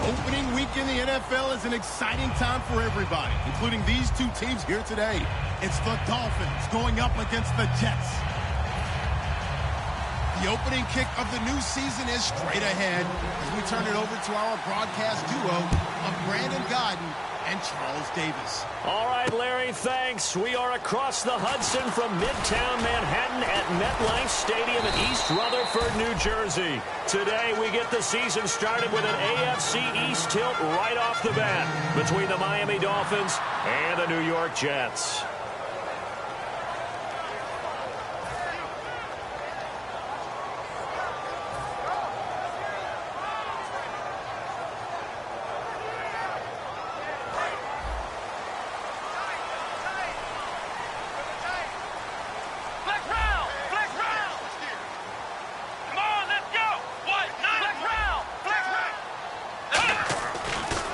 Opening week in the NFL is an exciting time for everybody, including these two teams here today. It's the Dolphins going up against the Jets. The opening kick of the new season is straight ahead as we turn it over to our broadcast duo of Brandon Godden and Charles Davis. All right, Larry, thanks. We are across the Hudson from Midtown Manhattan at MetLife Stadium in East Rutherford, New Jersey. Today, we get the season started with an AFC East tilt right off the bat between the Miami Dolphins and the New York Jets.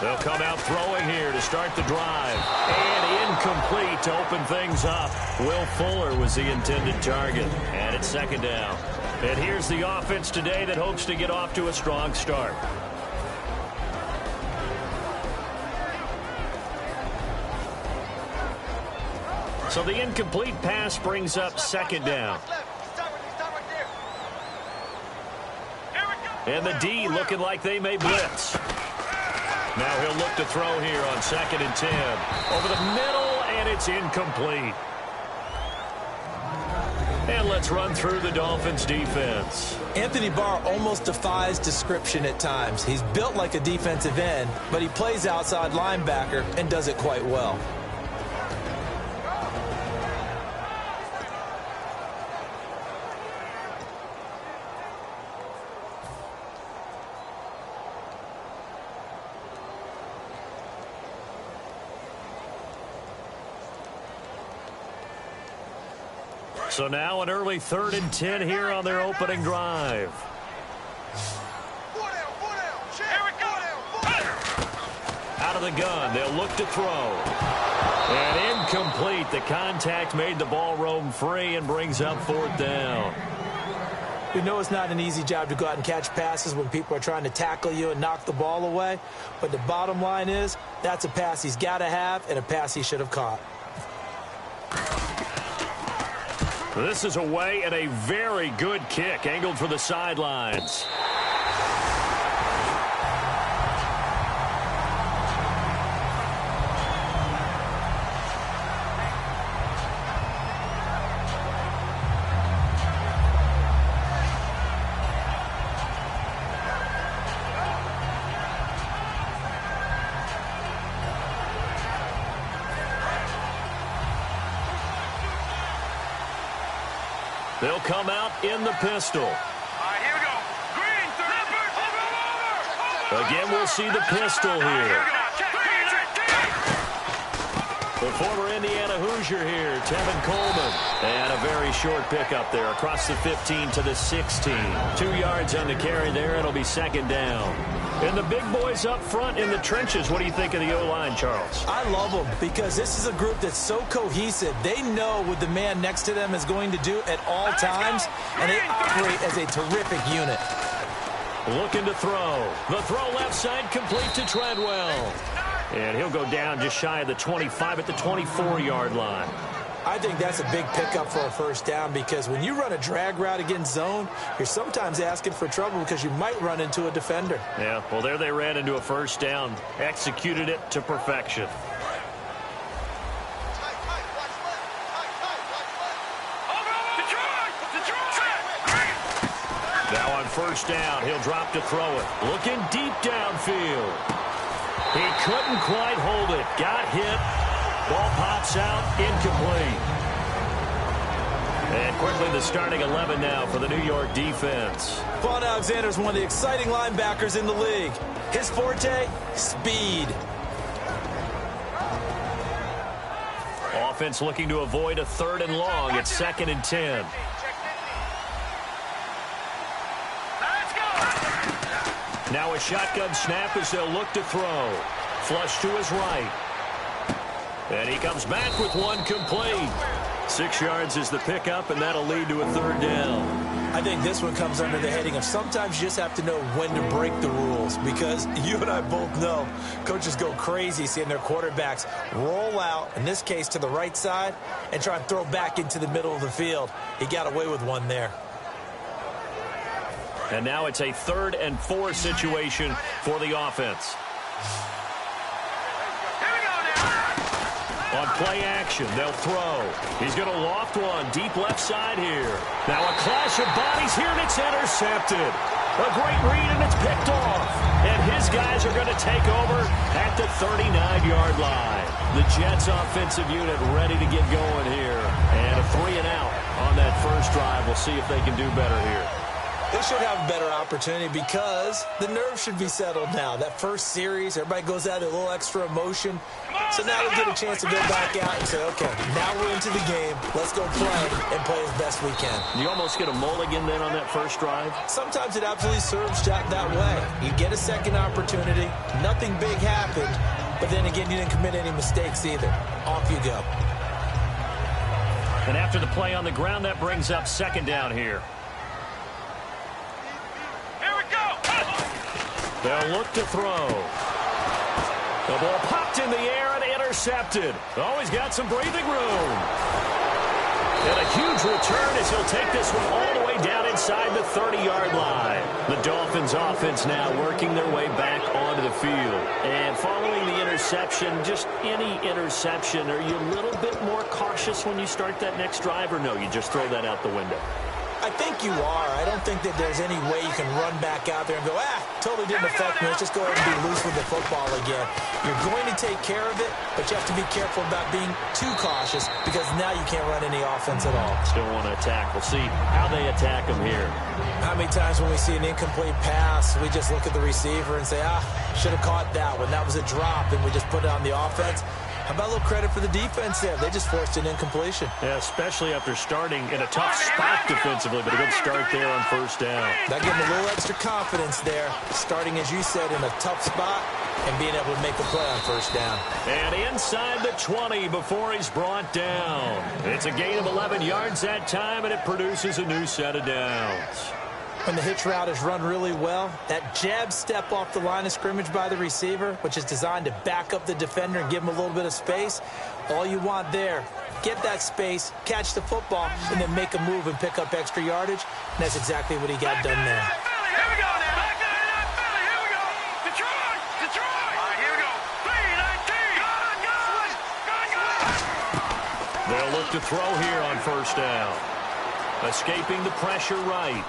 They'll come out throwing here to start the drive. And incomplete to open things up. Will Fuller was the intended target. And it's second down. And here's the offense today that hopes to get off to a strong start. So the incomplete pass brings up second down. And the D looking like they may blitz. Now he'll look to throw here on 2nd and 10. Over the middle, and it's incomplete. And let's run through the Dolphins' defense. Anthony Barr almost defies description at times. He's built like a defensive end, but he plays outside linebacker and does it quite well. So now an early 3rd and 10 here on their opening drive. Out of the gun, they'll look to throw. And incomplete. The contact made the ball roam free and brings up 4th down. We know it's not an easy job to go out and catch passes when people are trying to tackle you and knock the ball away. But the bottom line is, that's a pass he's got to have and a pass he should have caught. This is away and a very good kick, angled for the sidelines. They'll come out in the pistol. All right, here we go. Green, over. Again, we'll see the pistol here. The former Indiana Hoosier here, Tevin Coleman. And a very short pickup there across the 15 to the 16. 2 yards on the carry there. It'll be 2nd down. And the big boys up front in the trenches. What do you think of the O-line, Charles? I love them because this is a group that's so cohesive. They know what the man next to them is going to do at all times, and they operate as a terrific unit. Looking to throw. The throw left side complete to Treadwell. And he'll go down just shy of the 25 at the 24-yard line. I think that's a big pickup for a 1st down because when you run a drag route against zone, you're sometimes asking for trouble because you might run into a defender. Yeah, well, there they ran into a 1st down. Executed it to perfection. Now on 1st down, he'll drop to throw it. Looking deep downfield. He couldn't quite hold it. Got hit. Ball pops out, incomplete. And quickly the starting 11 now for the New York defense. Vaughn Alexander is one of the exciting linebackers in the league. His forte, speed. Offense looking to avoid a 3rd and long. It's 2nd and 10. Now a shotgun snap as they'll look to throw. Flush to his right. And he comes back with one complete. 6 yards is the pickup, and that'll lead to a 3rd down. I think this one comes under the heading of sometimes you just have to know when to break the rules, because you and I both know coaches go crazy seeing their quarterbacks roll out, in this case to the right side, and try and throw back into the middle of the field. He got away with one there. And now it's a 3rd and 4 situation for the offense. On play action, they'll throw. He's going to loft one deep left side here. Now a clash of bodies here, and it's intercepted. A great read, and it's picked off. And his guys are going to take over at the 39-yard line. The Jets offensive unit ready to get going here. And a 3 and out on that first drive. We'll see if they can do better here. They should have a better opportunity because the nerves should be settled now. That first series, everybody goes out with a little extra emotion. So now they get a chance to go back out and say, okay, now we're into the game. Let's go play and play as best we can. You almost get a mulligan then on that first drive? Sometimes it absolutely serves that way. You get a second opportunity. Nothing big happened. But then again, you didn't commit any mistakes either. Off you go. And after the play on the ground, that brings up 2nd down here. They'll look to throw. The ball popped in the air and intercepted. Oh, he's got some breathing room. And a huge return as he'll take this one all the way down inside the 30-yard line. The Dolphins offense now working their way back onto the field. And following the interception, just any interception, are you a little bit more cautious when you start that next drive, or no, you just throw that out the window? I think you are. I don't think that there's any way you can run back out there and go, totally didn't affect me. Let's just go ahead and be loose with the football again. You're going to take care of it, but you have to be careful about being too cautious because now you can't run any offense at all. Still want to attack. We'll see how they attack them here. How many times when we see an incomplete pass, we just look at the receiver and say, should have caught that one. That was a drop, and we just put it on the offense. How about a little credit for the defense there? They just forced an incompletion. Yeah, especially after starting in a tough spot defensively, but a good start there on first down. That gave them a little extra confidence there, starting, as you said, in a tough spot and being able to make a play on first down. And inside the 20 before he's brought down. It's a gain of 11 yards that time, and it produces a new set of downs. When the hitch route is run really well, that jab step off the line of scrimmage by the receiver, which is designed to back up the defender and give him a little bit of space, all you want there, get that space, catch the football, and then make a move and pick up extra yardage. And that's exactly what he got done there. Here we go now. Here we go. Detroit. All right, here we go. 3-19. They'll look to throw here on first down. Escaping the pressure right.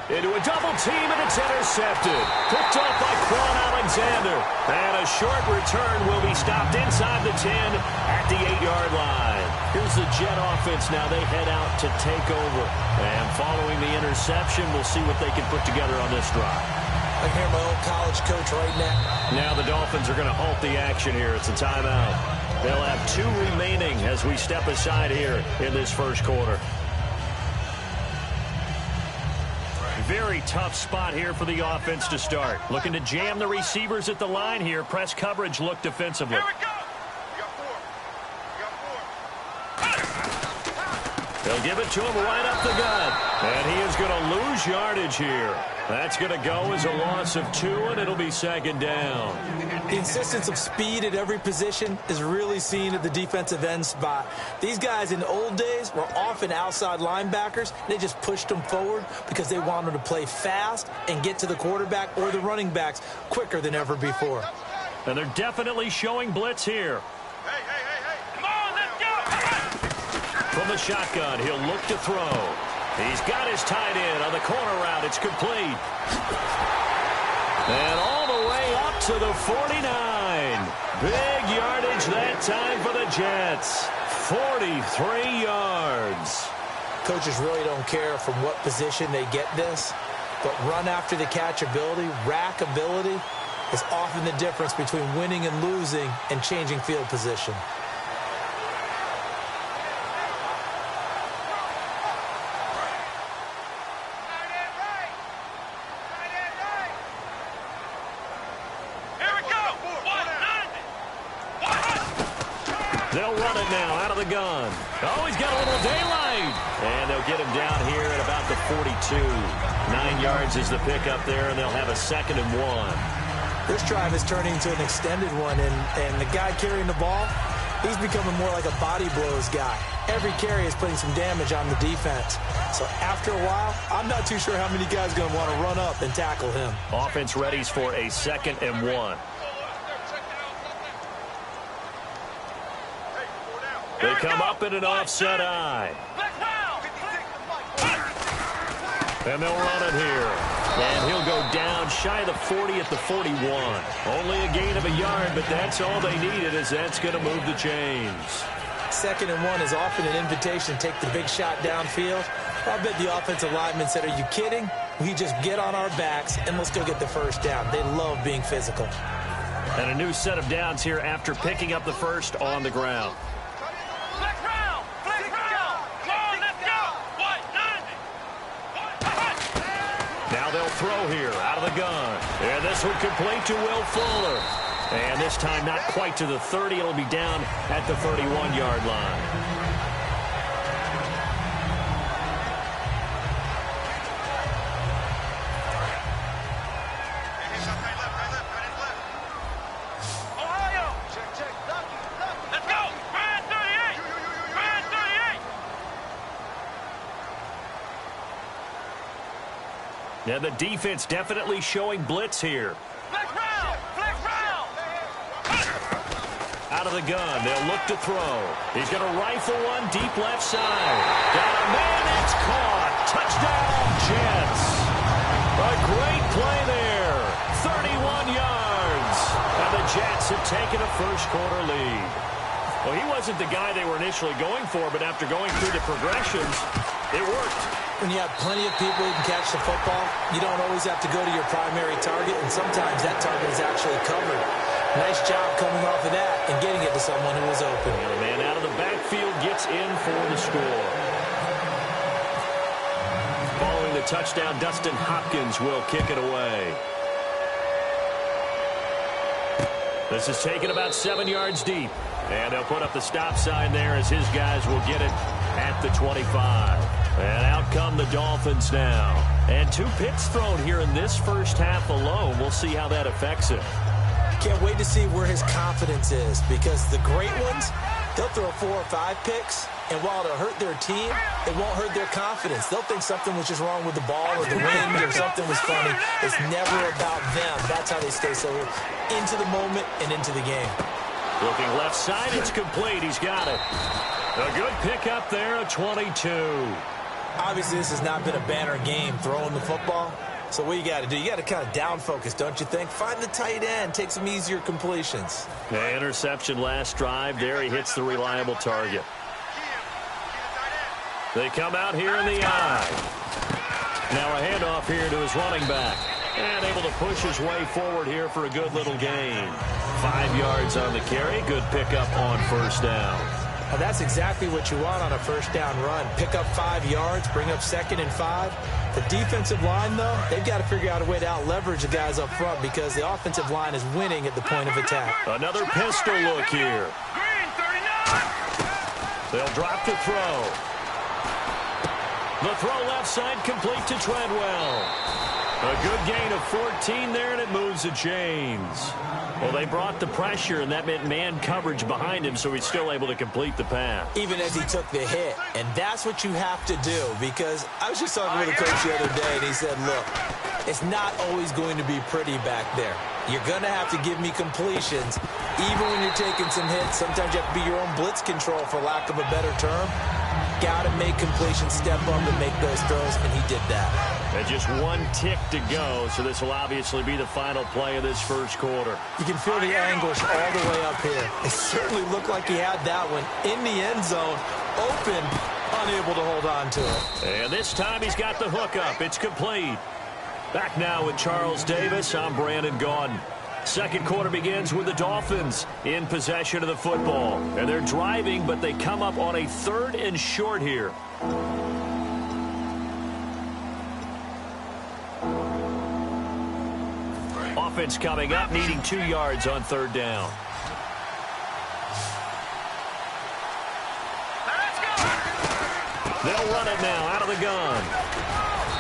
Into a double team, and it's intercepted. Picked off by Quan Alexander. And a short return will be stopped inside the 10 at the 8-yard line. Here's the Jet offense now. They head out to take over. And following the interception, we'll see what they can put together on this drive. I can hear my old college coach right now. Now the Dolphins are going to halt the action here. It's a timeout. They'll have 2 remaining as we step aside here in this first quarter. Very tough spot here for the offense to start. Looking to jam the receivers at the line here. Press coverage look defensively. Here we go. They'll give it to him right up the gut. And he is going to lose yardage here. That's going to go as a loss of 2, and it'll be 2nd down. The insistence of speed at every position is really seen at the defensive end spot. These guys in the old days were often outside linebackers. They just pushed them forward because they wanted to play fast and get to the quarterback or the running backs quicker than ever before. And they're definitely showing blitz here. Hey. Come on, let's go. From the shotgun, he'll look to throw. He's got his tight end on the corner route. It's complete. And all the way up to the 49. Big yardage that time for the Jets. 43 yards. Coaches really don't care from what position they get this, but run after the catch ability, rack ability, is often the difference between winning and losing and changing field position. They'll run it now out of the gun. Oh, he's got a little daylight. And they'll get him down here at about the 42. 9 yards is the pickup there, and they'll have a 2nd and 1. This drive is turning into an extended one, and the guy carrying the ball, he's becoming more like a body blows guy. Every carry is putting some damage on the defense. So after a while, I'm not too sure how many guys are going to want to run up and tackle him. Offense readies for a 2nd and 1. They come up in an offset eye. And they'll run it here. And he'll go down shy of the 40 at the 41. Only a gain of a yard, but that's all they needed, as that's going to move the chains. 2nd and 1 is often an invitation to take the big shot downfield. I bet the offensive lineman said, are you kidding? We just get on our backs and let's go get the first down. They love being physical. And a new set of downs here after picking up the first on the ground. Now they'll throw here out of the gun. And this one complete to Will Fuller. And this time not quite to the 30. It'll be down at the 31-yard line. Now the defense definitely showing blitz here. Flex round! Flex round! Out of the gun, they'll look to throw. He's going to rifle one deep left side. Got a man, it's caught. Touchdown, Jets. A great play there. 31 yards. And the Jets have taken a first-quarter lead. Well, he wasn't the guy they were initially going for, but after going through the progressions, it worked. When you have plenty of people who can catch the football, you don't always have to go to your primary target, and sometimes that target is actually covered. Nice job coming off of that and getting it to someone who was open. And the man out of the backfield gets in for the score. Following the touchdown, Dustin Hopkins will kick it away. This is taken about 7 yards deep. And they'll put up the stop sign there as his guys will get it at the 25. And out come the Dolphins now. And 2 picks thrown here in this first half alone. We'll see how that affects him. Can't wait to see where his confidence is, because the great ones, they'll throw 4 or 5 picks, and while it'll hurt their team, it won't hurt their confidence. They'll think something was just wrong with the ball or the wind or something was funny. It's never about them. That's how they stay so into the moment and into the game. Looking left side, it's complete. He's got it. A good pickup there, a 22. Obviously, this has not been a banner game throwing the football. So what you got to do, you got to kind of down focus, don't you think? Find the tight end, take some easier completions. The interception last drive. There he hits the reliable target. They come out here in the eye. Now a handoff here to his running back. And able to push his way forward here for a good little gain. 5 yards on the carry. Good pickup on first down. Well, that's exactly what you want on a first down run. Pick up 5 yards, bring up 2nd and 5. The defensive line, though, they've got to figure out a way to out-leverage the guys up front because the offensive line is winning at the point of attack. Another pistol look here. Green 39! They'll drop to throw. The throw left side complete to Treadwell. A good gain of 14 there, and it moves the chains. Well, they brought the pressure, and that meant man coverage behind him, so he's still able to complete the pass. Even as he took the hit. And that's what you have to do, because I was just talking with a coach the other day, and he said, look, it's not always going to be pretty back there. You're going to have to give me completions. Even when you're taking some hits, sometimes you have to be your own blitz control, for lack of a better term. Got to make completions, step up and make those throws, and he did that. And just 1 tick to go, so this will obviously be the final play of this first quarter. You can feel the anguish all the way up here. It certainly looked like he had that one in the end zone, open, unable to hold on to it. And this time he's got the hook up. It's complete. Back now with Charles Davis. I'm Brandon Gaudin. Second quarter begins with the Dolphins in possession of the football. And they're driving, but they come up on a 3rd and short here. Offense coming up, needing 2 yards on 3rd down. They'll run it now out of the gun.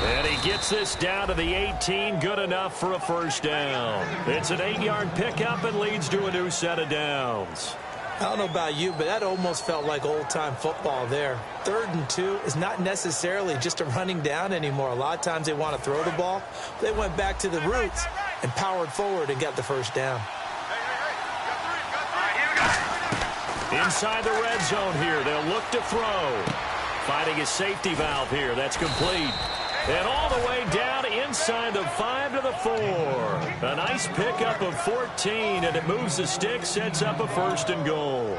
And he gets this down to the 18, good enough for a first down. It's an 8-yard pickup and leads to a new set of downs. I don't know about you, but that almost felt like old-time football there. 3rd and 2 is not necessarily just a running down anymore. A lot of times they want to throw the ball. They went back to the roots and powered forward and got the first down. Inside the red zone here, they'll look to throw. Finding his safety valve here, that's complete. And all the way down inside the 5 to the 4. A nice pickup of 14, and it moves the stick, sets up a 1st and goal.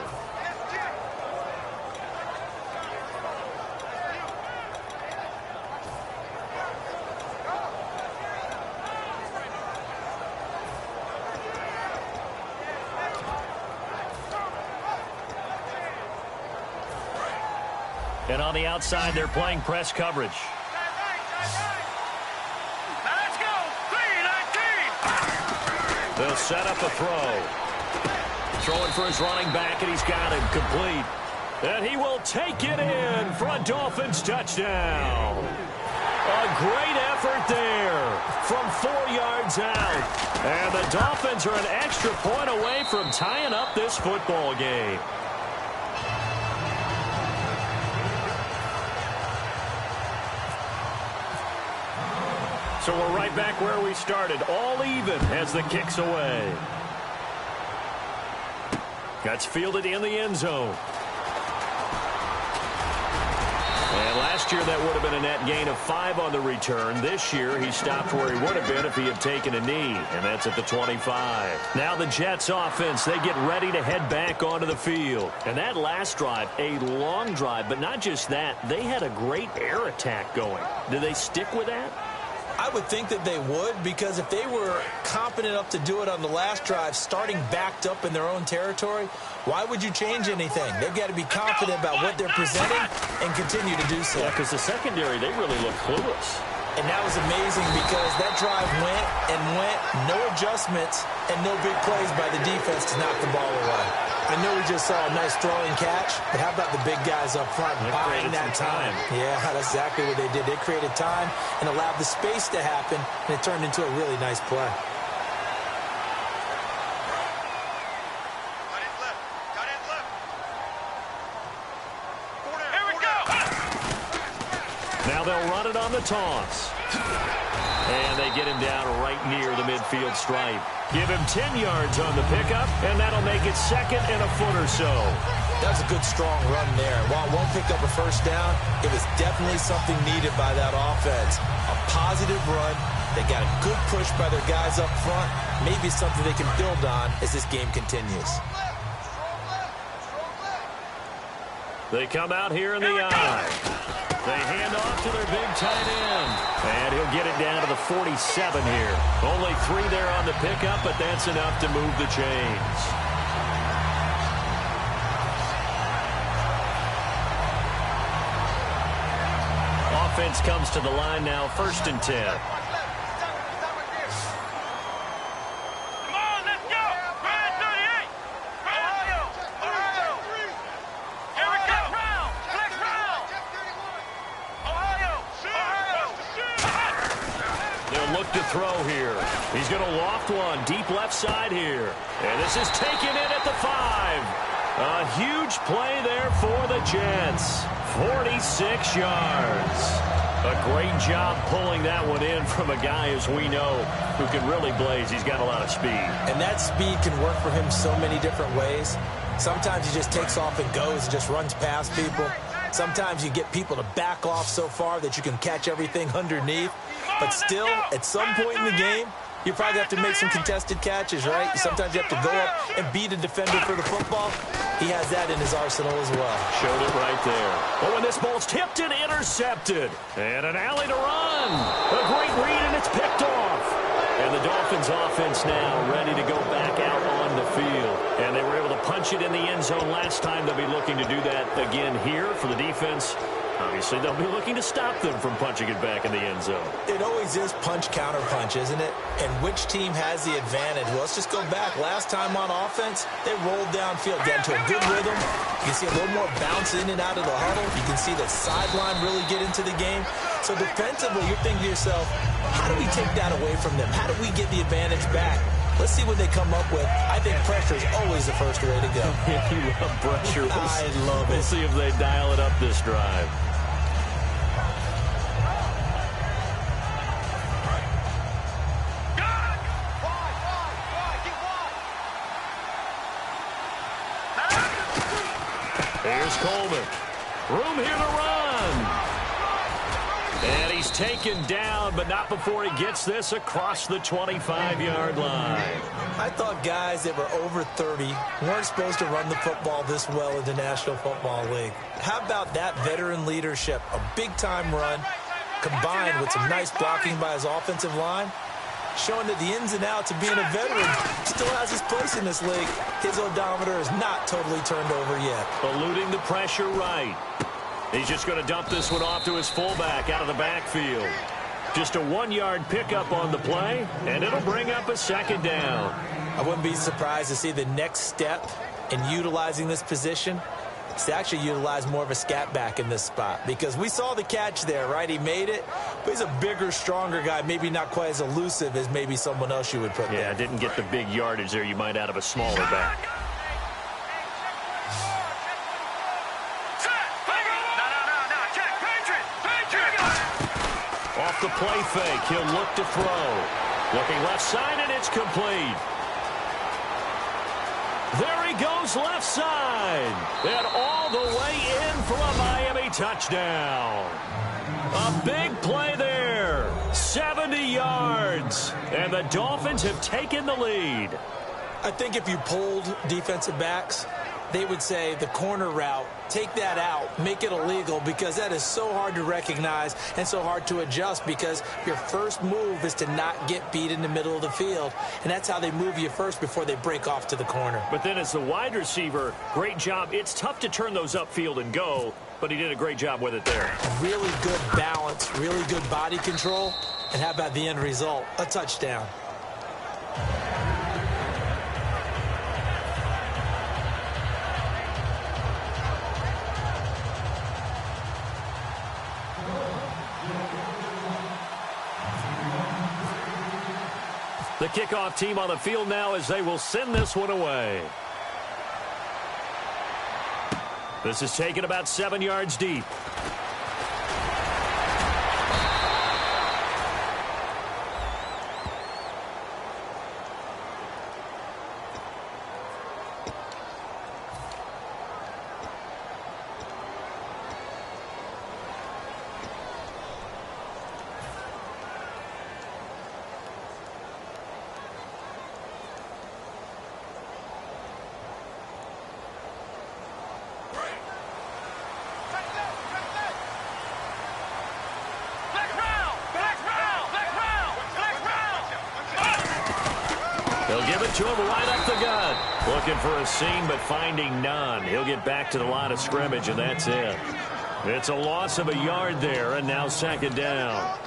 And on the outside, they're playing press coverage. Let's go. 3-19. They'll set up a throw. Throwing for his running back, and he's got him complete. And he will take it in for a Dolphins touchdown. A great effort there from 4 yards out. And the Dolphins are an extra point away from tying up this football game. So we're right back where we started, all even as the kick's away. That's fielded in the end zone. And last year that would have been a net gain of 5 on the return. This year he stopped where he would have been if he had taken a knee, and that's at the 25. Now the Jets offense, they get ready to head back onto the field. And that last drive, a long drive, but not just that, they had a great air attack going. Do they stick with that? I would think that they would, because if they were competent enough to do it on the last drive, starting backed up in their own territory, why would you change anything? They've got to be confident about what they're presenting and continue to do so. Yeah, because the secondary, they really look clueless. And that was amazing because that drive went and went, no adjustments, and no big plays by the defense to knock the ball away. I know we just saw a nice throwing catch, but how about the big guys up front buying that time? Yeah, that's exactly what they did. They created time and allowed the space to happen, and it turned into a really nice play. Here we go. Now they'll run it on the toss. And they get him down right near the midfield stripe. Give him 10 yards on the pickup, and that'll make it 2nd and a foot or so. That was a good, strong run there. While it won't pick up a first down, it was definitely something needed by that offense. A positive run. They got a good push by their guys up front. Maybe something they can build on as this game continues. They come out here in the eye. They hand off to their big tight end. And he'll get it down to the 47 here. Only 3 there on the pickup, but that's enough to move the chains. Offense comes to the line now, 1st and 10. To throw here. He's going to loft one deep left side here. And this is taken in at the 5. A huge play there for the Jets. 46 yards. A great job pulling that one in from a guy, as we know, who can really blaze. He's got a lot of speed. And that speed can work for him so many different ways. Sometimes he just takes off and goes and just runs past people. Sometimes you get people to back off so far that you can catch everything underneath. But still, at some point in the game, you probably have to make some contested catches, right? Sometimes you have to go up and beat a defender for the football. He has that in his arsenal as well. Showed it right there. Oh, and this ball's tipped and intercepted. And an alley to run. A great read, and it's picked off. And the Dolphins offense now ready to go back out on the field. And they were able to punch it in the end zone last time. They'll be looking to do that again here for the defense. Obviously, they'll be looking to stop them from punching it back in the end zone. It always is punch, counter punch, isn't it? And which team has the advantage? Well, let's just go back. Last time on offense, they rolled downfield, got into a good rhythm. You can see a little more bounce in and out of the huddle. You can see the sideline really get into the game. So defensively, you're thinking to yourself, how do we take that away from them? How do we get the advantage back? Let's see what they come up with. I think pressure is always the first way to go. You love pressure. I love it. We'll see if they dial it up this drive. Here's Coleman. Room here to run. And he's taken down, but not before he gets this across the 25-yard line. I thought guys that were over 30 weren't supposed to run the football this well in the National Football League. How about that veteran leadership? A big-time run combined with some nice blocking by his offensive line, showing that the ins and outs of being a veteran still has his place in this league. His odometer is not totally turned over yet. Eluding the pressure right. He's just going to dump this one off to his fullback out of the backfield. Just a 1-yard pickup on the play, and it'll bring up a second down. I wouldn't be surprised to see the next step in utilizing this position is to actually utilize more of a scat back in this spot, because we saw the catch there, right? He made it, but he's a bigger, stronger guy, maybe not quite as elusive as maybe someone else you would put there. Yeah, didn't get the big yardage there you might out of a smaller back. Off the play fake, he'll look to throw. Looking left side, and it's complete. There he goes left side. And all the way in for a Miami touchdown. A big play there. 70 yards. And the Dolphins have taken the lead. I think if you pulled defensive backs, they would say the corner route, take that out, make it illegal, because that is so hard to recognize and so hard to adjust, because your first move is to not get beat in the middle of the field, and that's how they move you first before they break off to the corner. But then as the wide receiver, great job. It's tough to turn those upfield and go, but he did a great job with it there. Really good balance, really good body control, and how about the end result? A touchdown. The kickoff team on the field now as they will send this one away. This is taken about 7 yards deep. They'll give it to him right up the gut. Looking for a seam, but finding none. He'll get back to the line of scrimmage, and that's it. It's a loss of a yard there, and now second down.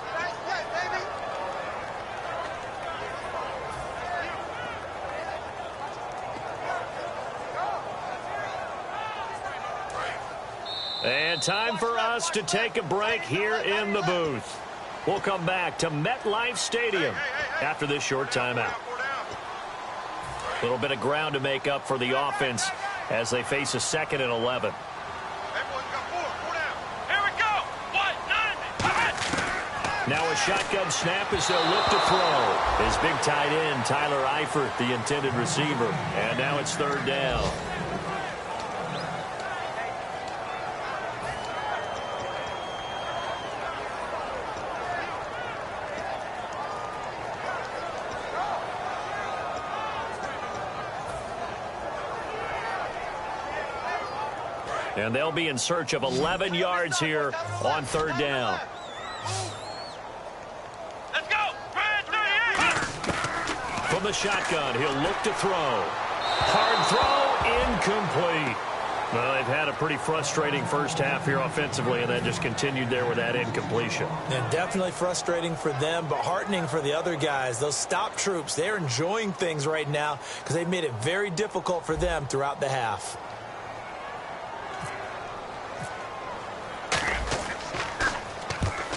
And time for us to take a break here in the booth. We'll come back to MetLife Stadium after this short timeout. A little bit of ground to make up for the offense as they face a 2nd and 11. Now a shotgun snap as they'll look to throw. His big tight end, Tyler Eifert, the intended receiver. And now it's 3rd down. And they'll be in search of 11 yards here on 3rd down. Let's go! From the shotgun, he'll look to throw. Hard throw, incomplete. Well, they've had a pretty frustrating first half here offensively, and then just continued there with that incompletion. And definitely frustrating for them, but heartening for the other guys. Those stop troops, they're enjoying things right now because they've made it very difficult for them throughout the half.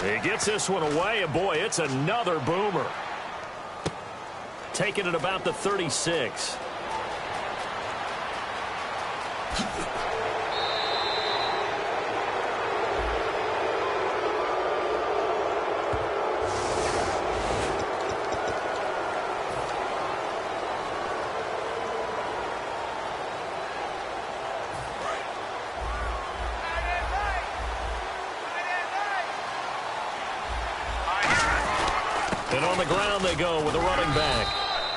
He gets this one away, and boy, it's another boomer. Taking it about the 36. And on the ground they go with a running back.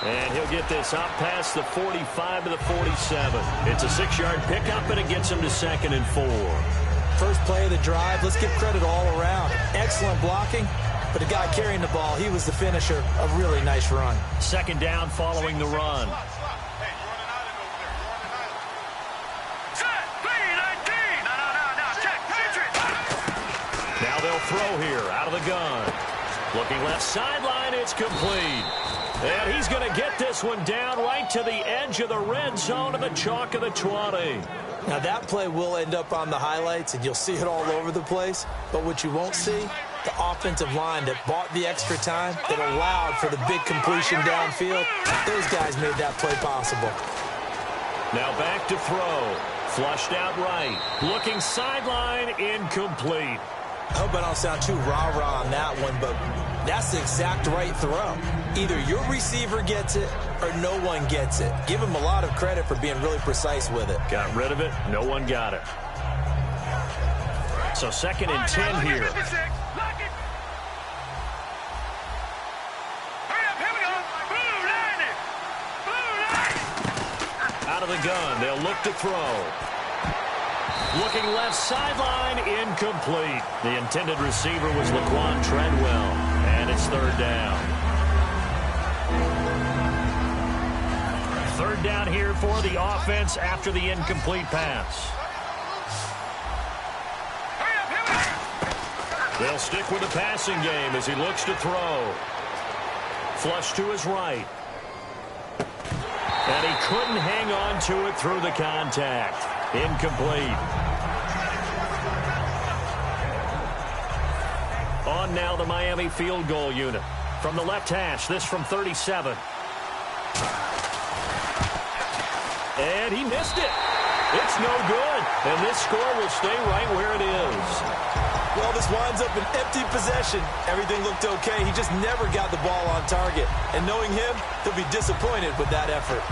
And he'll get this up past the 45 to the 47. It's a 6-yard pickup, and it gets him to 2nd and 4. First play of the drive, let's give credit all around. Excellent blocking, but the guy carrying the ball, he was the finisher. A really nice run. 2nd down following the run. Now they'll throw here out of the gun. Looking left sideline, it's complete. And he's going to get this one down right to the edge of the red zone of the chalk of the 20. Now that play will end up on the highlights, and you'll see it all over the place. But what you won't see, the offensive line that bought the extra time, that allowed for the big completion downfield, those guys made that play possible. Now back to throw. Flushed out right. Looking sideline, incomplete. I hope I don't sound too rah-rah on that one, but that's the exact right throw. Either your receiver gets it or no one gets it. Give him a lot of credit for being really precise with it. Got rid of it. No one got it. So 2nd and 10 here. Out of the gun. They'll look to throw. Looking left sideline, incomplete. The intended receiver was Laquan Treadwell, and it's 3rd down. 3rd down here for the offense after the incomplete pass. They'll stick with the passing game as he looks to throw. Flush to his right. And he couldn't hang on to it through the contact. Incomplete. On now the Miami field goal unit. From the left hash, this from 37. And he missed it. It's no good. And this score will stay right where it is. Well, this winds up an empty possession. Everything looked okay. He just never got the ball on target. And knowing him, he'll be disappointed with that effort.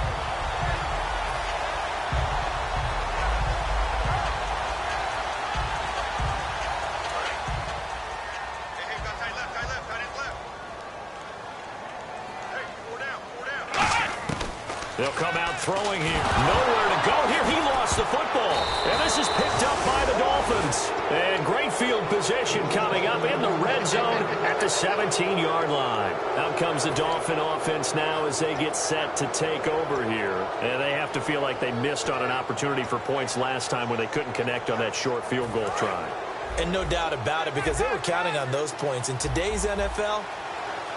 They'll come out throwing here. Nowhere to go here. He lost the football. And this is picked up by the Dolphins. And great field position coming up in the red zone at the 17-yard line. Out comes the Dolphin offense now as they get set to take over here. And they have to feel like they missed on an opportunity for points last time when they couldn't connect on that short field goal try. And no doubt about it, because they were counting on those points. In today's NFL,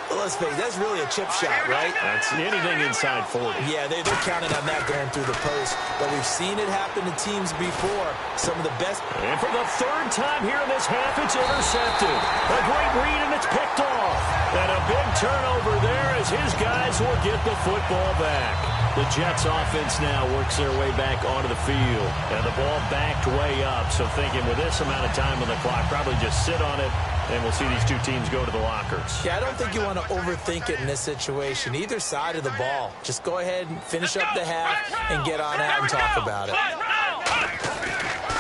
let's face it, that's really a chip shot, right? That's anything inside 40. Yeah, they're counting on that going through the post. But we've seen it happen to teams before. Some of the best. And for the 3rd time here in this half, it's intercepted. A great read, and it's picked off. And a big turnover there as his guys will get the football back. The Jets offense now works their way back onto the field. And the ball backed way up. So thinking with this amount of time on the clock, probably just sit on it, and we'll see these two teams go to the lockers. Yeah, I don't think you want to overthink it in this situation. Either side of the ball. Just go ahead and finish up the half and get on out and talk about it.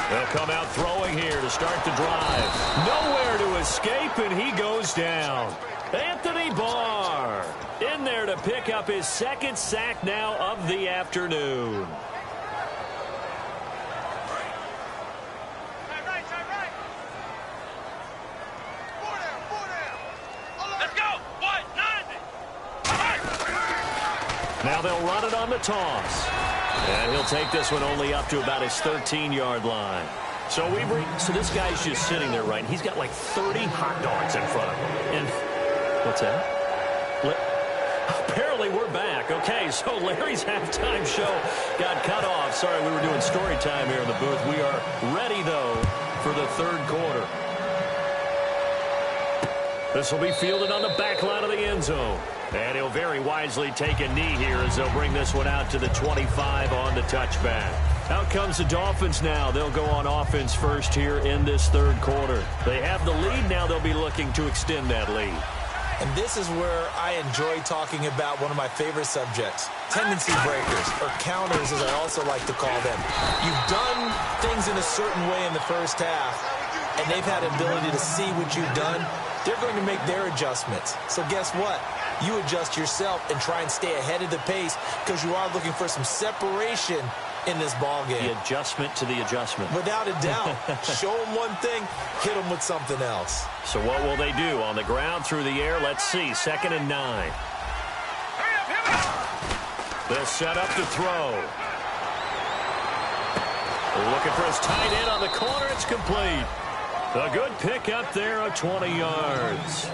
They'll come out throwing here to start the drive. Nowhere to escape, and he goes down. Anthony Barr in there to pick up his 2nd sack now of the afternoon. Now they'll run it on the toss. And he'll take this one only up to about his 13-yard line. So this guy's just sitting there, right? He's got like 30 hot dogs in front of him. And what's that? Apparently we're back. Okay, so Larry's halftime show got cut off. Sorry, we were doing story time here in the booth. We are ready, though, for the third quarter. This will be fielded on the back line of the end zone. And he'll very wisely take a knee here as they'll bring this one out to the 25 on the touchback. Out comes the Dolphins now. They'll go on offense first here in this third quarter. They have the lead. Now they'll be looking to extend that lead. And this is where I enjoy talking about one of my favorite subjects, tendency breakers, or counters as I also like to call them. You've done things in a certain way in the first half, and they've had ability to see what you've done. They're going to make their adjustments. So guess what? You adjust yourself and try and stay ahead of the pace because you are looking for some separation in this ball game. The adjustment to the adjustment. Without a doubt. Show them one thing, hit them with something else. So what will they do? On the ground, through the air, let's see. 2nd and 9. They'll set up to throw. Looking for his tight end on the corner. It's complete. A good pick up there of 20 yards.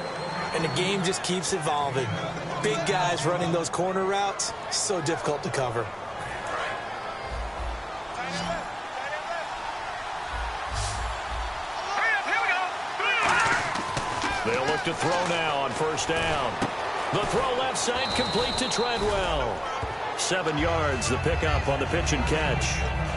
And the game just keeps evolving. Big guys running those corner routes, so difficult to cover. They'll look to throw now on first down. The throw left side complete to Treadwell. 7 yards, the pickup on the pitch and catch.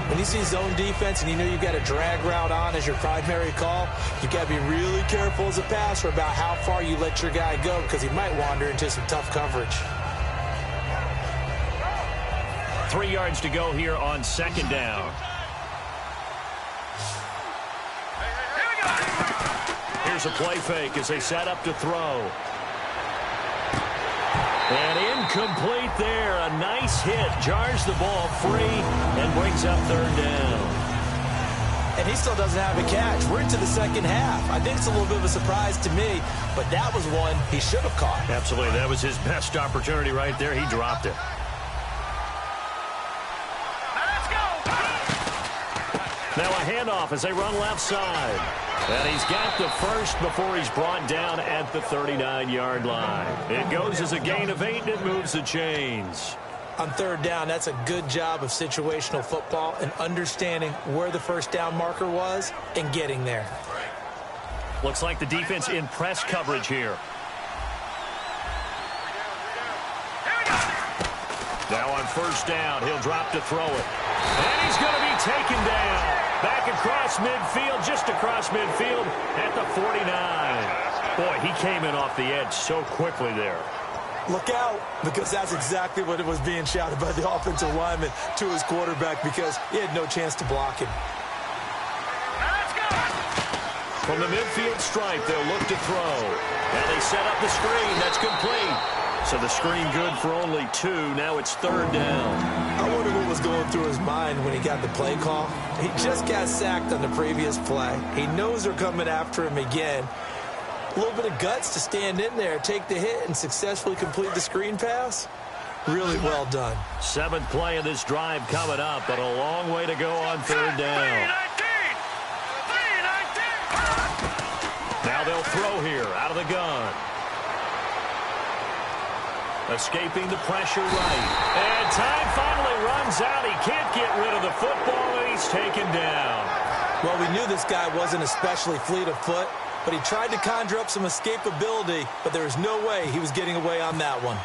When you see zone defense and you know you've got a drag route on as your primary call, you've got to be really careful as a passer about how far you let your guy go because he might wander into some tough coverage. 3 yards to go here on 2nd down. Here's a play fake as they set up to throw. And incomplete there. A nice hit. Jars the ball free and brings up 3rd down. And he still doesn't have a catch. We're into the second half. I think it's a little bit of a surprise to me, but that was one he should have caught. Absolutely. That was his best opportunity right there. He dropped it. Now a handoff as they run left side. And he's got the first before he's brought down at the 39-yard line. It goes as a gain of 8, and it moves the chains. On 3rd down, that's a good job of situational football and understanding where the first down marker was and getting there. Looks like the defense in press coverage here. Now on first down, he'll drop to throw it. And he's going to be taken down. Back across midfield, just across midfield at the 49. Boy, he came in off the edge so quickly there. Look out, because that's exactly what it was being shouted by the offensive lineman to his quarterback because he had no chance to block him. From the midfield stripe, they'll look to throw. And they set up the screen. That's complete. So the screen good for only 2. Now it's 3rd down. I wonder what was going through his mind when he got the play call. He just got sacked on the previous play. He knows they're coming after him again. A little bit of guts to stand in there, take the hit, and successfully complete the screen pass. Really well done. 7th play of this drive coming up, but a long way to go on 3rd down. Now they'll throw here out of the gun. Escaping the pressure right. And time finally runs out. He can't get rid of the football, and he's taken down. Well, we knew this guy wasn't especially fleet of foot, but he tried to conjure up some escapability, but there was no way he was getting away on that one.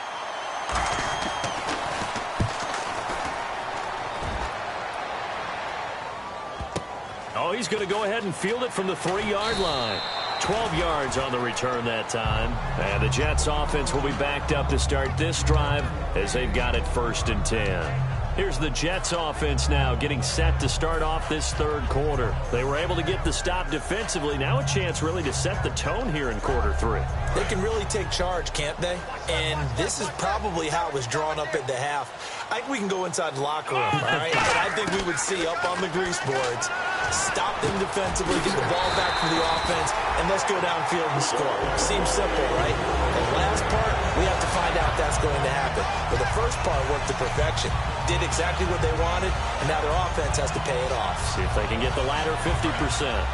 Oh, he's going to go ahead and field it from the 3-yard line. 12 yards on the return that time. And the Jets offense will be backed up to start this drive as they've got it 1st and 10. Here's the Jets offense now getting set to start off this 3rd quarter. They were able to get the stop defensively. Now a chance really to set the tone here in quarter 3. They can really take charge, can't they? And this is probably how it was drawn up at the half. I think we can go inside the locker room, all right? And I think we would see up on the grease boards, stop them defensively, get the ball back for the offense, and let's go downfield and score. Seems simple, right? The last part, we have to find out if that's going to happen. But the first most part, worked to perfection. Did exactly what they wanted, and now their offense has to pay it off. See if they can get the latter 50%.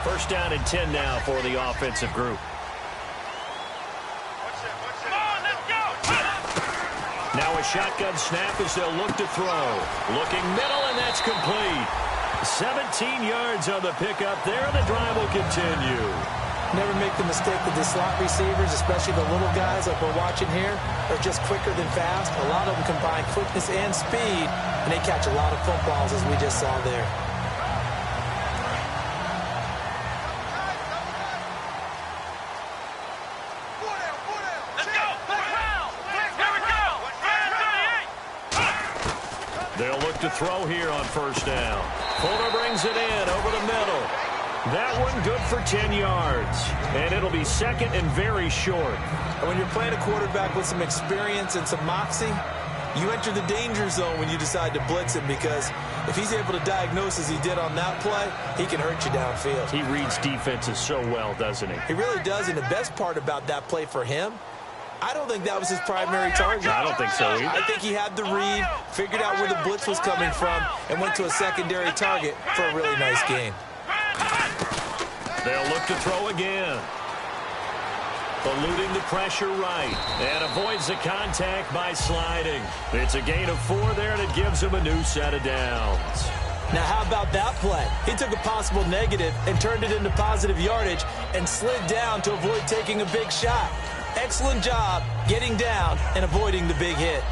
First down and 10 now for the offensive group. Now a shotgun snap as they'll look to throw. Looking middle, and that's complete. 17 yards on the pickup there. The drive will continue. Never make the mistake with the slot receivers, especially the little guys like we're watching here, are just quicker than fast. A lot of them combine quickness and speed, and they catch a lot of footballs, as we just saw there. They'll look to throw here on first down. Fuller brings it in over the middle. That one good for 10 yards. And it'll be second and very short. And when you're playing a quarterback with some experience and some moxie, you enter the danger zone when you decide to blitz him, because if he's able to diagnose as he did on that play, he can hurt you downfield. He reads defenses so well, doesn't he? He really does, and the best part about that play for him, I don't think that was his primary target. I don't think so either. I think he had the read, figured out where the blitz was coming from, and went to a secondary target for a really nice gain. They'll look to throw again. Eluding the pressure right, and avoids the contact by sliding. It's a gain of 4 there, and it gives him a new set of downs. Now, how about that play? He took a possible negative and turned it into positive yardage and slid down to avoid taking a big shot. Excellent job getting down and avoiding the big hit.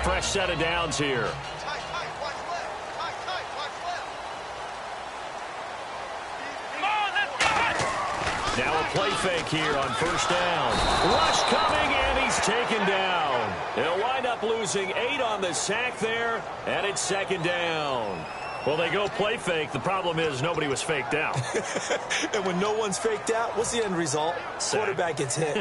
Fresh set of downs here. Now a play fake here on first down. Rush coming, and he's taken down. They'll wind up losing 8 on the sack there, and it's second down. Well, they go play fake. The problem is nobody was faked out. And when no one's faked out, what's the end result? Sack. Quarterback gets hit.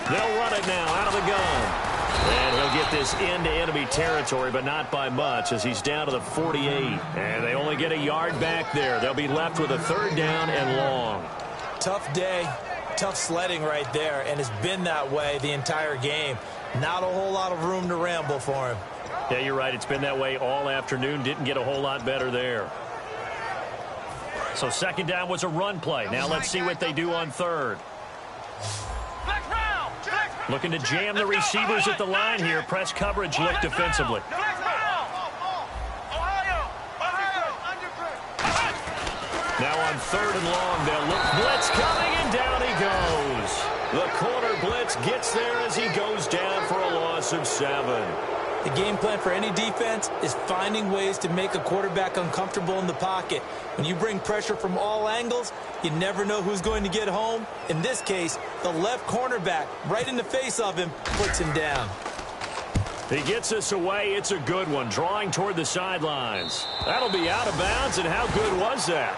They'll run it now out of the gun. And he'll get this into enemy territory, but not by much, as he's down to the 48. And they only get a yard back there. They'll be left with a third down and long. Tough day, tough sledding right there, and it's been that way the entire game. Not a whole lot of room to ramble for him. Yeah, you're right. It's been that way all afternoon. Didn't get a whole lot better there. So second down was a run play. Now let's see what they do on third. Looking to jam the receivers at the line here. Press coverage look defensively. Now on third and long, they'll look. Blitz coming, and down he goes. The corner blitz gets there as he goes down for a loss of 7. The game plan for any defense is finding ways to make a quarterback uncomfortable in the pocket. When you bring pressure from all angles, you never know who's going to get home. In this case, the left cornerback, right in the face of him, puts him down. He gets us away. It's a good one, drawing toward the sidelines. That'll be out of bounds, and how good was that?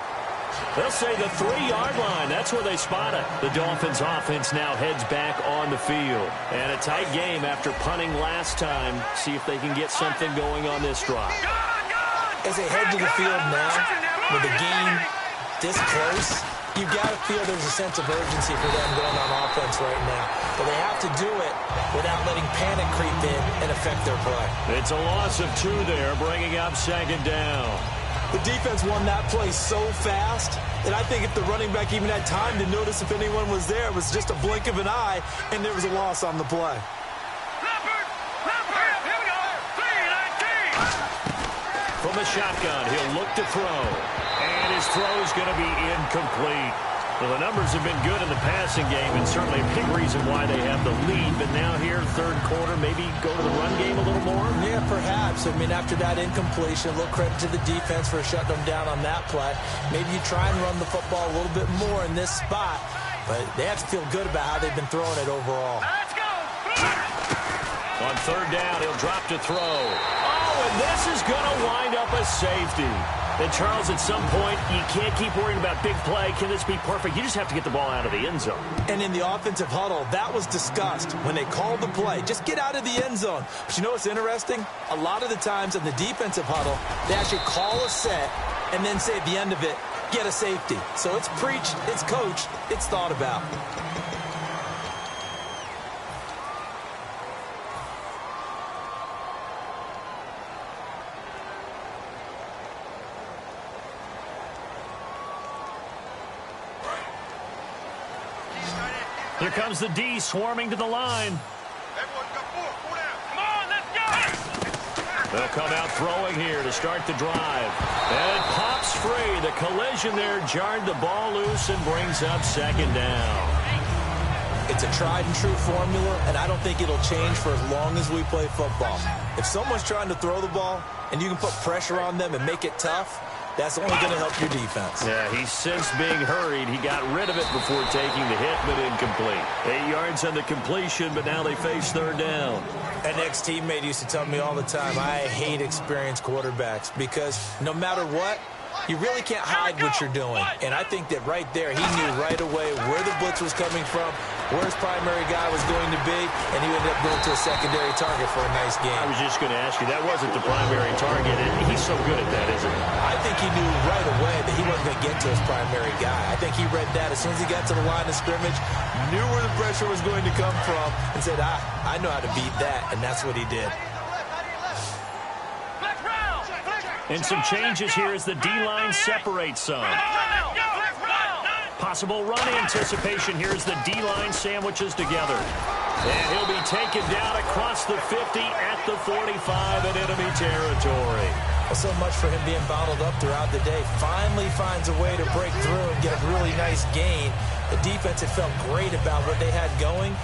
They'll say the 3-yard line. That's where they spot it. The Dolphins offense now heads back on the field. And a tight game after punting last time. See if they can get something going on this drive. As they head to the field now, with the game this close, you've got to feel there's a sense of urgency for them going on offense right now. But they have to do it without letting panic creep in and affect their play. It's a loss of 2 there, bringing up second down. The defense won that play so fast that I think if the running back even had time to notice if anyone was there, it was just a blink of an eye, and there was a loss on the play. From the shotgun, he'll look to throw. And his throw is going to be incomplete. Well, the numbers have been good in the passing game, and certainly a big reason why they have the lead. But now here, third quarter, maybe go to the run game a little more? Yeah, perhaps. I mean, after that incompletion, a little credit to the defense for shutting them down on that play. Maybe you try and run the football a little bit more in this spot. But they have to feel good about how they've been throwing it overall. Let's go! On third down, he'll drop to throw. Oh, and this is going to wind up a the safety. And Charles, at some point, you can't keep worrying about big play. Can this be perfect? You just have to get the ball out of the end zone. And in the offensive huddle, that was discussed when they called the play. Just get out of the end zone. But you know what's interesting? A lot of the times in the defensive huddle, they actually call a set and then say at the end of it, get a safety. So it's preached, it's coached, it's thought about. Here comes the D swarming to the line. Come on, let's go! They'll come out throwing here to start the drive. And it pops free. The collision there jarred the ball loose and brings up second down. It's a tried and true formula, and I don't think it'll change for as long as we play football. If someone's trying to throw the ball and you can put pressure on them and make it tough, that's only going to help your defense. Yeah, he's since being hurried. He got rid of it before taking the hit, but incomplete. 8 yards on the completion, but now they face third down. An ex-teammate used to tell me all the time, I hate experienced quarterbacks because no matter what, you really can't hide what you're doing. And I think that right there, he knew right away where the blitz was coming from, where his primary guy was going to be, and he ended up going to a secondary target for a nice game. I was just going to ask you, that wasn't the primary target, and he's so good at that, isn't he? I think he knew right away that he wasn't going to get to his primary guy. I think he read that as soon as he got to the line of scrimmage, knew where the pressure was going to come from, and said, I know how to beat that, and that's what he did. And some changes here as the D-line separates some. Possible run anticipation here as the D-line sandwiches together. And he'll be taken down across the 50 at the 45 in enemy territory. Well, so much for him being bottled up throughout the day. Finally finds a way to break through and get a really nice gain. The defense had felt great about what they had going.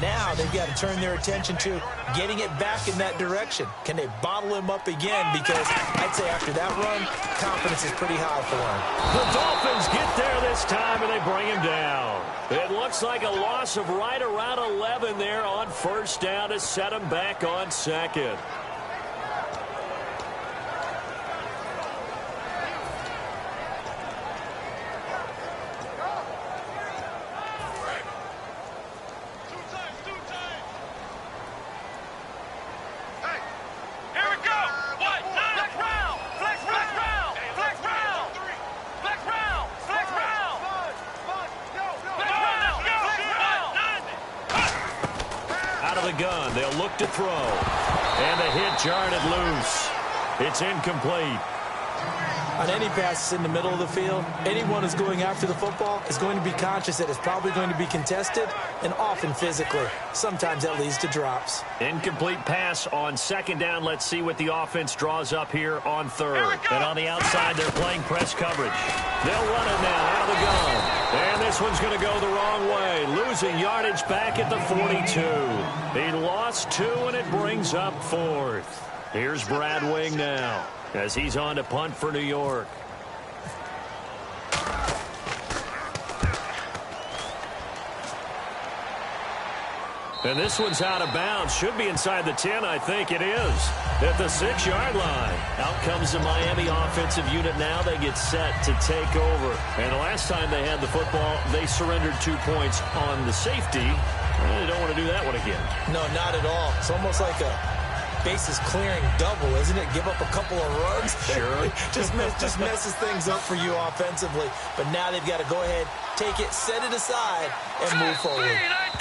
Now they've got to turn their attention to getting it back in that direction. Can they bottle him up again? Because I'd say after that run, confidence is pretty high for him. The Dolphins get there this time, and they bring him down. It looks like a loss of right around 11 there on first down to set him back on second. Gun. They'll look to throw. And the hit jarred it loose. It's incomplete. On any passes in the middle of the field, anyone who's going after the football is going to be conscious that it's probably going to be contested and often physically. Sometimes that leads to drops. Incomplete pass on second down. Let's see what the offense draws up here on third. And on the outside, they're playing press coverage. They'll run it now out of the gun. And this one's going to go the wrong way. Losing yardage back at the 42. He lost 2, and it brings up fourth. Here's Brad Wing now as he's on to punt for New York. And this one's out of bounds. Should be inside the 10, I think it is. At the 6-yard line. Out comes the Miami offensive unit now. They get set to take over. And the last time they had the football, they surrendered 2 points on the safety. They don't want to do that one again. No, not at all. It's almost like a bases clearing double, isn't it? Give up a couple of runs. Sure. just messes things up for you offensively. But now they've got to go ahead, take it, set it aside, and move forward.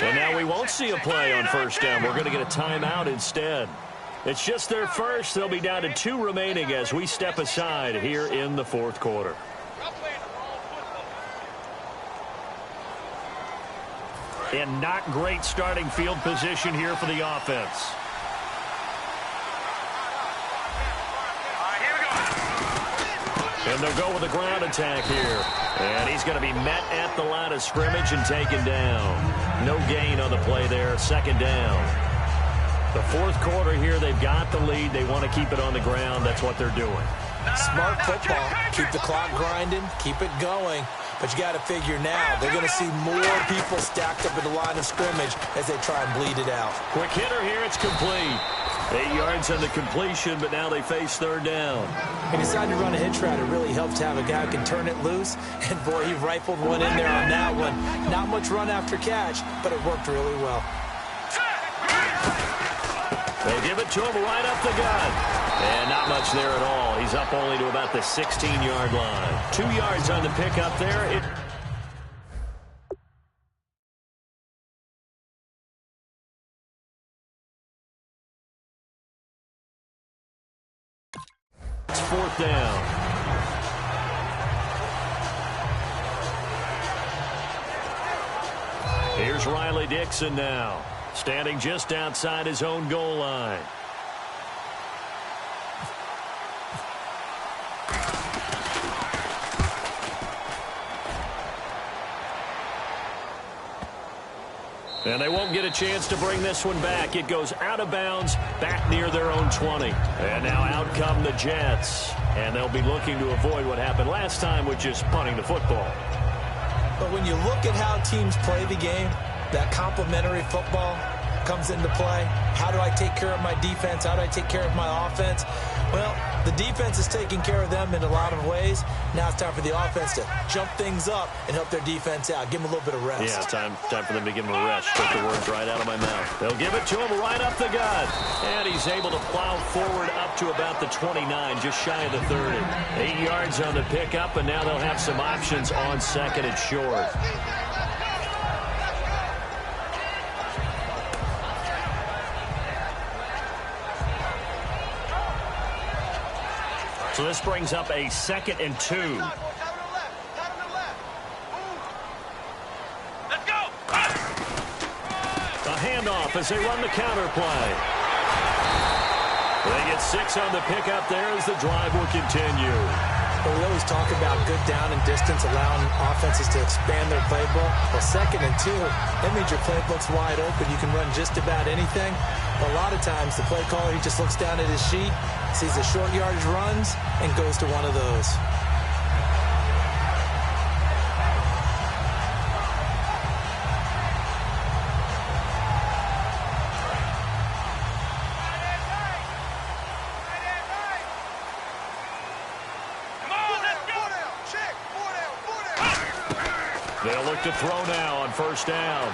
And now we won't see a play on first down. We're going to get a timeout instead. It's just their first. They'll be down to 2 remaining as we step aside here in the fourth quarter. And not great starting field position here for the offense. And they'll go with a ground attack here. And he's going to be met at the line of scrimmage and taken down. No gain on the play there. Second down. The fourth quarter here, they've got the lead. They want to keep it on the ground. That's what they're doing. Smart football. Keep the clock grinding. Keep it going. But you got to figure now, they're going to see more people stacked up at the line of scrimmage as they try and bleed it out. Quick hitter here. It's complete. 8 yards on the completion, but now they face third down. He decided to run a hitch route. It really helps to have a guy who can turn it loose. And, boy, he rifled one in there on that one. Not much run after catch, but it worked really well. They'll give it to him right up the gut. And not much there at all. He's up only to about the 16-yard line. 2 yards on the pickup there. It's fourth down. Here's Riley Dixon now, standing just outside his own goal line. And they won't get a chance to bring this one back. It goes out of bounds, back near their own 20. And now out come the Jets. And they'll be looking to avoid what happened last time, which is punting the football. But when you look at how teams play the game, that complementary football comes into play. How do I take care of my defense? How do I take care of my offense? Well, the defense is taking care of them in a lot of ways. Now it's time for the offense to jump things up and help their defense out. Give them a little bit of rest. Yeah, time for them to give him a rest. Took the words right out of my mouth. They'll give it to him right up the gut. And he's able to plow forward up to about the 29, just shy of the 30. 8 yards on the pickup, and now they'll have some options on second and short. So this brings up a 2nd and 2. Let's go. A handoff as they run the counter play. They get 6 on the pickup there as the drive will continue. But we always talk about good down and distance, allowing offenses to expand their playbook. Well, 2nd and 2, that means your playbook's wide open. You can run just about anything. But a lot of times, the play caller, he just looks down at his sheet, sees the short yardage runs, and goes to one of those. They'll look to throw now on first down.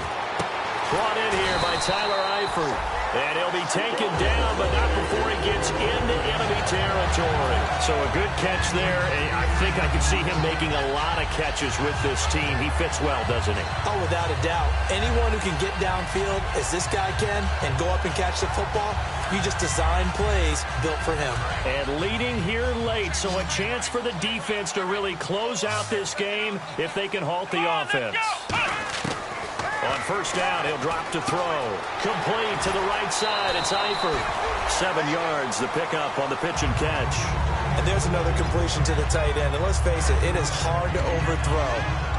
Brought in here by Tyler Eifert. And he'll be taken down, but not before he gets into enemy territory. So a good catch there. And I think I can see him making a lot of catches with this team. He fits well, doesn't he? Oh, without a doubt. Anyone who can get downfield, as this guy can, and go up and catch the football, you just design plays built for him. And leading here late, so a chance for the defense to really close out this game if they can halt the offense. On first down, he'll drop to throw. Complete to the right side. It's Eifert. 7 yards, the pickup on the pitch and catch. And there's another completion to the tight end. And let's face it, it is hard to overthrow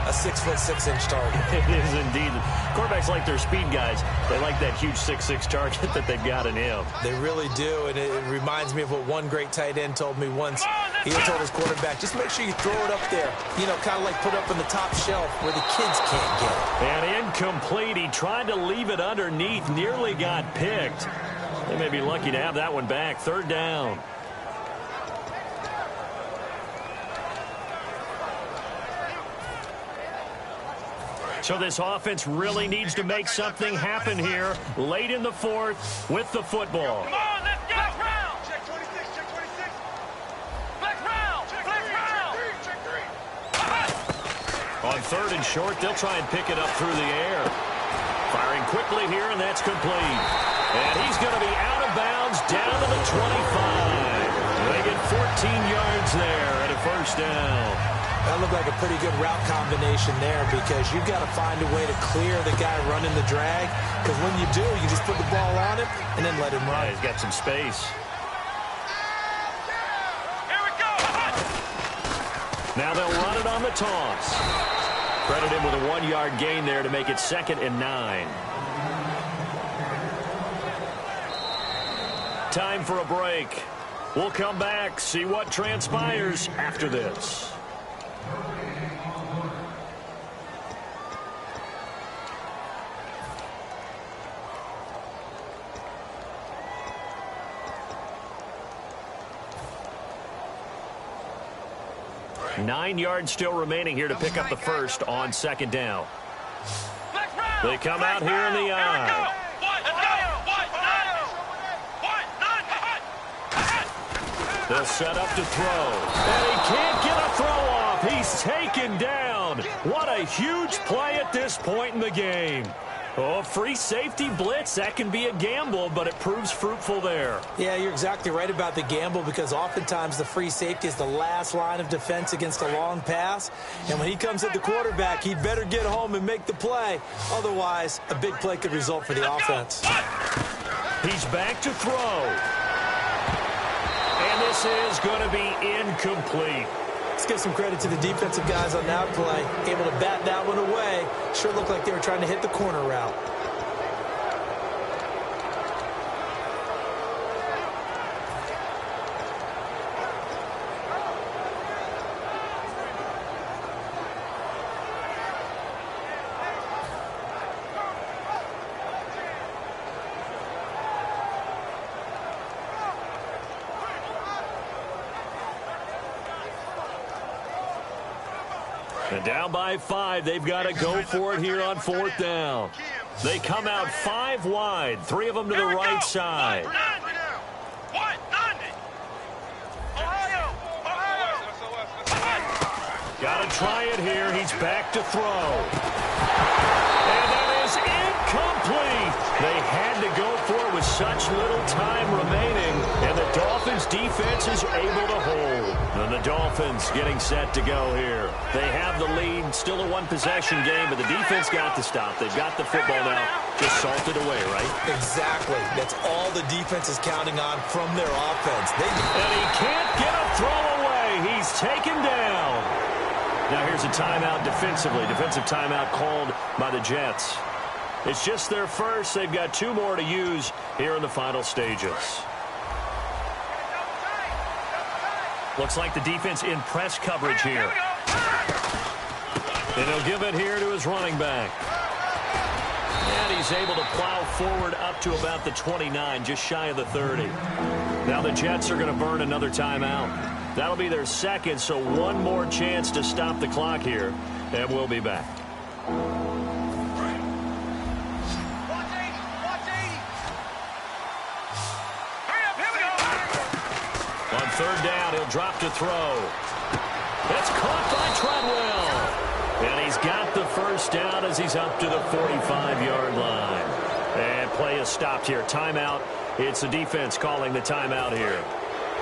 a 6'6" target. It is indeed. Quarterbacks like their speed guys. They like that huge 6'6" target that they've got in him. They really do, and it reminds me of what one great tight end told me once. He told his quarterback, just make sure you throw it up there. You know, kind of like put up on the top shelf where the kids can't get it. And incomplete. He tried to leave it underneath. Nearly got picked. They may be lucky to have that one back. Third down. So this offense really needs to make something happen here late in the fourth with the football. Come on, let's go. Black round. Check 26, check 26. Black round. Black round. Check 3. On third and short, they'll try and pick it up through the air. Firing quickly here, and that's complete. And he's going to be out of bounds down to the 25. They get 14 yards there and a first down. That looked like a pretty good route combination there because you've got to find a way to clear the guy running the drag. Because when you do, you just put the ball on him and then let him run. Yeah, he's got some space. Here we go. Now they'll run it on the toss. Credit him with a 1-yard gain there to make it 2nd and 9. Time for a break. We'll come back, see what transpires after this. 9 yards still remaining here to pick up the first on second down. They come out here in the eye. They'll set up to throw. And he can't get a throw off. He's taken down. What a huge play at this point in the game. Oh, free safety blitz, that can be a gamble, but it proves fruitful there. Yeah, you're exactly right about the gamble because oftentimes the free safety is the last line of defense against a long pass. And when he comes at the quarterback, he'd better get home and make the play. Otherwise, a big play could result for the offense. He's back to throw. And this is going to be incomplete. Let's give some credit to the defensive guys on that play. Able to bat that one away. Sure looked like they were trying to hit the corner route. And down by 5, they've got to go for it here on fourth down. They come out 5 wide, 3 of them to the right side. Got to try it here. He's back to throw. And that is incomplete. They had to go for it with such little time remaining, and the Dolphins' defense is able to hold. And the Dolphins getting set to go here. They have the lead, still a one-possession game, but the defense got to stop. They've got the football now, just salted away, right? Exactly. That's all the defense is counting on from their offense. And he can't get a throw away. He's taken down. Now here's a timeout defensively. Defensive timeout called by the Jets. It's just their first. They've got 2 more to use here in the final stages. Looks like the defense in press coverage here. And he'll give it here to his running back. And he's able to plow forward up to about the 29, just shy of the 30. Now the Jets are going to burn another timeout. That'll be their second, so one more chance to stop the clock here, and we'll be back. On third down, he'll drop to throw. It's caught by Treadwell. And he's got the first down as he's up to the 45-yard line. And play is stopped here. Timeout. It's the defense calling the timeout here.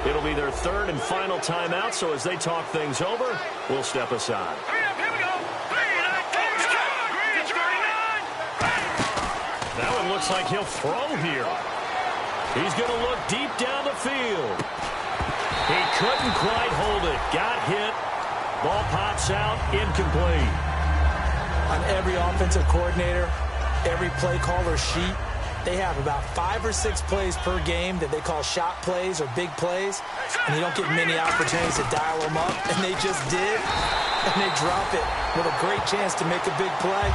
It'll be their third and final timeout, so as they talk things over, we'll step aside. That one looks like he'll throw here. He's going to look deep down the field. He couldn't quite hold it. Got hit. Ball pops out. Incomplete. On every offensive coordinator, every play caller sheet, they have about 5 or 6 plays per game that they call shot plays or big plays, and they don't get many opportunities to dial them up, and they just did, and they drop it with a great chance to make a big play.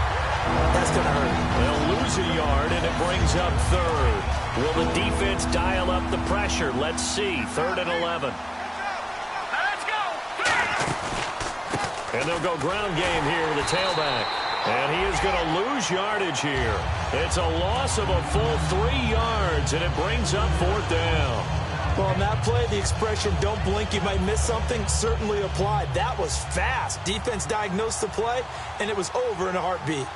That's going to hurt. They'll lose a yard, and it brings up third. Will the defense dial up the pressure? Let's see. 3rd and 11. Let's go. And they'll go ground game here with a tailback. And he is going to lose yardage here. It's a loss of a full 3 yards, and it brings up 4th down. Well, on that play, the expression, don't blink, you might miss something, certainly applied. That was fast. Defense diagnosed the play, and it was over in a heartbeat.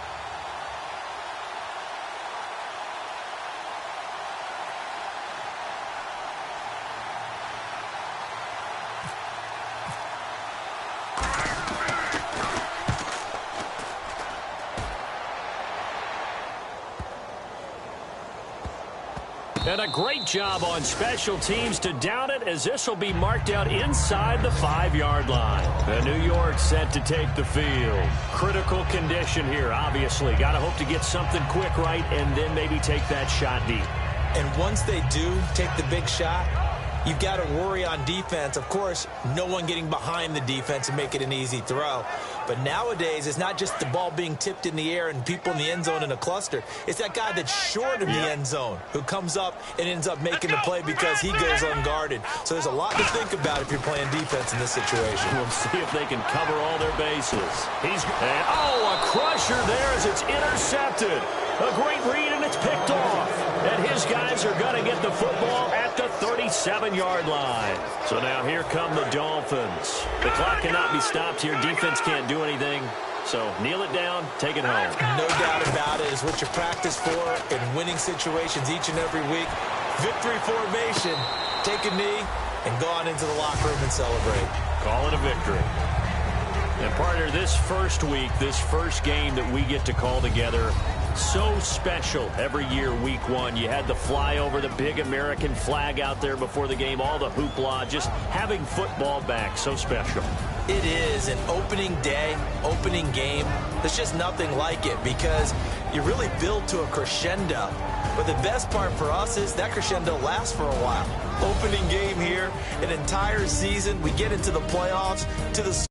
And a great job on special teams to down it, as this will be marked out inside the 5-yard line. And New York set to take the field. Critical condition here, obviously. Got to hope to get something quick right and then maybe take that shot deep. And once they do take the big shot, You've got to worry on defense. Of course, no one getting behind the defense and make it an easy throw. But nowadays, it's not just the ball being tipped in the air and people in the end zone in a cluster. It's that guy that's short of the end zone who comes up and ends up making the play because he goes unguarded. So there's a lot to think about if you're playing defense in this situation. We'll see if they can cover all their bases. A crusher there as it's intercepted. A great read, and it's picked off. And his guys are going to get the football at the 37-yard line. So now here come the Dolphins. The clock cannot be stopped here. Defense can't do anything. So kneel it down, take it home. No doubt about it. It's what you practice for in winning situations each and every week. Victory formation. Take a knee and go on into the locker room and celebrate. Call it a victory. And partner, this first week, this first game that we get to call together, so special every year, week one. You had the flyover, the big American flag out there before the game, all the hoopla, just having football back, so special. It is an opening day, opening game. There's just nothing like it because you really build to a crescendo. But the best part for us is that crescendo lasts for a while. Opening game here, an entire season. We get into the playoffs, to the